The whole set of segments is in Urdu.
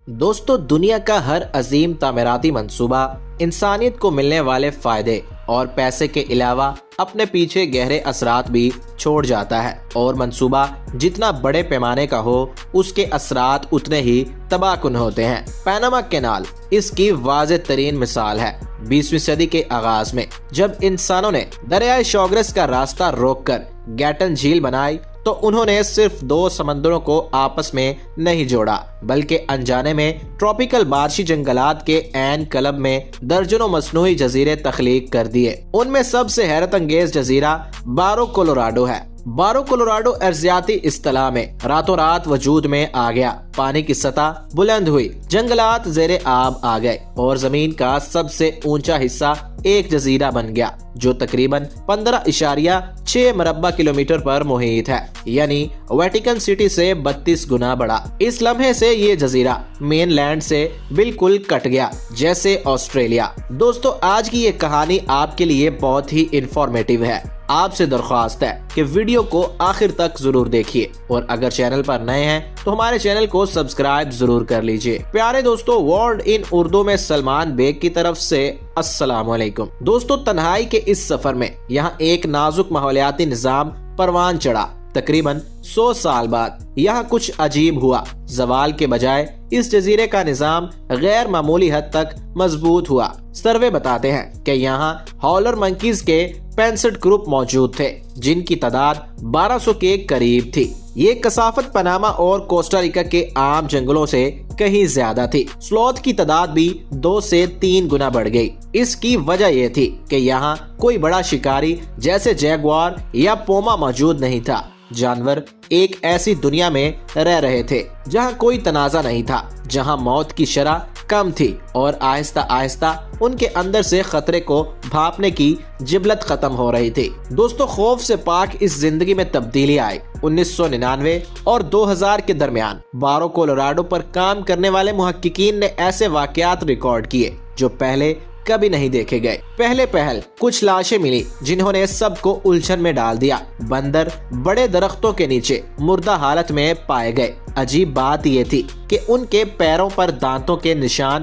دوستو، دنیا کا ہر عظیم تعمیراتی منصوبہ انسانیت کو ملنے والے فائدے اور پیسے کے علاوہ اپنے پیچھے گہرے اثرات بھی چھوڑ جاتا ہے، اور منصوبہ جتنا بڑے پیمانے کا ہو اس کے اثرات اتنے ہی تباہ کن ہوتے ہیں۔ پیناما کینال اس کی واضح ترین مثال ہے۔ 20ویں صدی کے آغاز میں جب انسانوں نے دریائے شوگرس کا راستہ روک کر گیٹن جھیل بنائی تو انہوں نے صرف 2 سمندروں کو آپس میں نہیں جوڑا، بلکہ انجانے میں ٹراپیکل بارشی جنگلات کے عین قلب میں درجنوں مصنوعی جزیرے تخلیق کر دیے۔ ان میں سب سے حیرت انگیز جزیرہ بارو کولوراڈو ہے۔ بارو کولوراڈو ارضیاتی اصطلاح میں راتوں رات وجود میں آ گیا۔ پانی کی سطح بلند ہوئی، جنگلات زیر آب آ گئے اور زمین کا سب سے اونچا حصہ ایک جزیرہ بن گیا جو تقریباً 15.6 مربع کلومیٹر پر محیط ہے، یعنی ویٹیکن سٹی سے 32 گنا بڑا۔ اس لمحے سے یہ جزیرہ مین لینڈ سے بالکل کٹ گیا، جیسے آسٹریلیا۔ دوستو، آج کی یہ کہانی آپ کے لیے بہت ہی انفارمیٹیو ہے۔ آپ سے درخواست ہے کہ ویڈیو کو آخر تک ضرور دیکھیے، اور اگر چینل پر نئے ہیں تو ہمارے چینل کو سبسکرائب ضرور کر لیجئے۔ پیارے دوستو، ورلڈ ان اردو میں سلمان بیگ کی طرف سے السلام علیکم۔ دوستو، تنہائی کے اس سفر میں یہاں ایک نازک ماحولیاتی نظام پروان چڑھا۔ تقریباً 100 سال بعد یہاں کچھ عجیب ہوا۔ زوال کے بجائے اس جزیرے کا نظام غیر معمولی حد تک مضبوط ہوا۔ سروے بتاتے ہیں کہ یہاں ہالر منکیز کے 65 گروپ موجود تھے، جن کی تعداد 1200 کے قریب تھی۔ یہ کثافت پاناما اور کوسٹاریکا کے عام جنگلوں سے کہیں زیادہ تھی۔ سلوتھ کی تعداد بھی 2 سے 3 گنا بڑھ گئی۔ اس کی وجہ یہ تھی کہ یہاں کوئی بڑا شکاری جیسے جیگوار یا پوما موجود نہیں تھا۔ جانور ایک ایسی دنیا میں رہ رہے تھے جہاں کوئی تنازع نہیں تھا، جہاں موت کی شرح کم تھی، اور آہستہ آہستہ ان کے اندر سے خطرے کو بھانپنے کی جبلت ختم ہو رہی تھی۔ دوستو، خوف سے پاک اس زندگی میں تبدیلی آئی۔ 1999 اور 2000 کے درمیان بارو کولوراڈو پر کام کرنے والے محققین نے ایسے واقعات ریکارڈ کیے جو پہلے کبھی نہیں دیکھے گئے۔ پہل کچھ لاشیں ملی جنہوں نے سب کو الجھن میں ڈال دیا۔ بندر بڑے درختوں کے نیچے مردہ حالت میں پائے گئے۔ عجیب بات یہ تھی کہ ان کے پیروں پر دانتوں کے نشان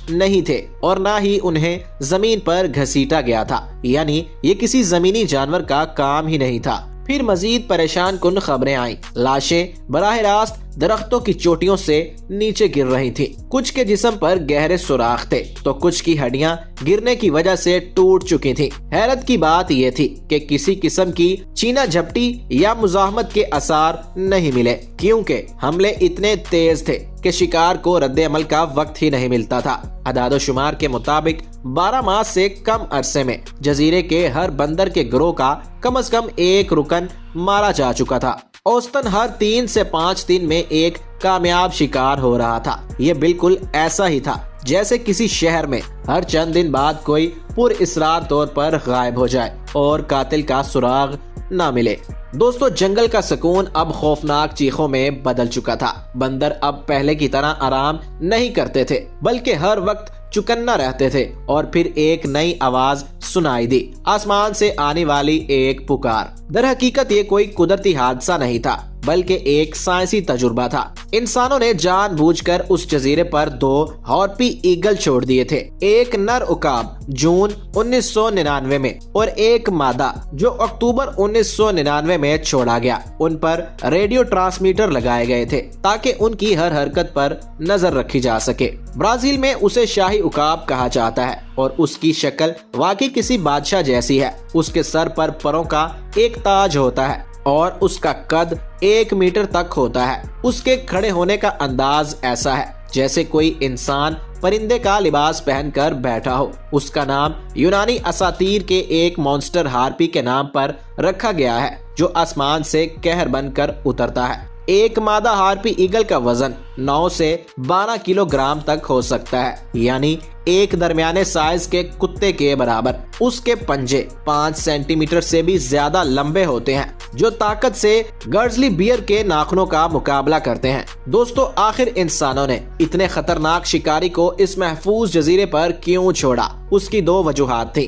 نہیں تھے اور نہ ہی انہیں زمین پر گھسیٹا گیا تھا، یعنی یہ کسی زمینی جانور کا کام ہی نہیں تھا۔ پھر مزید پریشان کن خبریں آئیں۔ لاشیں براہ راست درختوں کی چوٹیوں سے نیچے گر رہی تھیں۔ کچھ کے جسم پر گہرے سوراخ تھے تو کچھ کی ہڈیاں گرنے کی وجہ سے ٹوٹ چکی تھیں۔ حیرت کی بات یہ تھی کہ کسی قسم کی چینا جھپٹی یا مزاحمت کے آثار نہیں ملے، کیونکہ حملے اتنے تیز تھے کہ شکار کو رد عمل کا وقت ہی نہیں ملتا تھا۔ اعداد و شمار کے مطابق 12 ماہ سے کم عرصے میں جزیرے کے ہر بندر کے گروہ کا کم از کم ایک رکن مارا جا چکا تھا۔ اوسطاً ہر 3 سے 5 دن میں ایک کامیاب شکار ہو رہا تھا۔ یہ بالکل ایسا ہی تھا جیسے کسی شہر میں ہر چند دن بعد کوئی پر اسرار طور پر غائب ہو جائے اور قاتل کا سراغ نہ ملے۔ دوستو، جنگل کا سکون اب خوفناک چیخوں میں بدل چکا تھا۔ بندر اب پہلے کی طرح آرام نہیں کرتے تھے، بلکہ ہر وقت چکنا رہتے تھے۔ اور پھر ایک نئی آواز سنائی دی، آسمان سے آنے والی ایک پکار۔ در حقیقت یہ کوئی قدرتی حادثہ نہیں تھا، بلکہ ایک سائنسی تجربہ تھا۔ انسانوں نے جان بوجھ کر اس جزیرے پر 2 ہارپی ایگل چھوڑ دیے تھے، ایک نر عقاب جون 1999 میں اور ایک مادہ جو اکتوبر 1999 میں چھوڑا گیا۔ ان پر ریڈیو ٹرانسمیٹر لگائے گئے تھے تاکہ ان کی ہر حرکت پر نظر رکھی جا سکے۔ برازیل میں اسے شاہی عقاب کہا جاتا ہے اور اس کی شکل واقعی کسی بادشاہ جیسی ہے۔ اس کے سر پر پروں کا ایک تاج ہوتا ہے اور اس کا قد 1 میٹر تک ہوتا ہے۔ اس کے کھڑے ہونے کا انداز ایسا ہے جیسے کوئی انسان پرندے کا لباس پہن کر بیٹھا ہو۔ اس کا نام یونانی اساطیر کے ایک مونسٹر ہارپی کے نام پر رکھا گیا ہے جو آسمان سے قہر بن کر اترتا ہے۔ ایک مادہ ہارپی ایگل کا وزن 9 سے 12 کلو گرام تک ہو سکتا ہے، یعنی ایک درمیانے سائز کے کتے کے برابر۔ اس کے پنجے 5 سینٹی میٹر سے بھی زیادہ لمبے ہوتے ہیں، جو طاقت سے گرزلی بیئر کے ناخنوں کا مقابلہ کرتے ہیں۔ دوستو، آخر انسانوں نے اتنے خطرناک شکاری کو اس محفوظ جزیرے پر کیوں چھوڑا؟ اس کی 2 وجوہات تھیں۔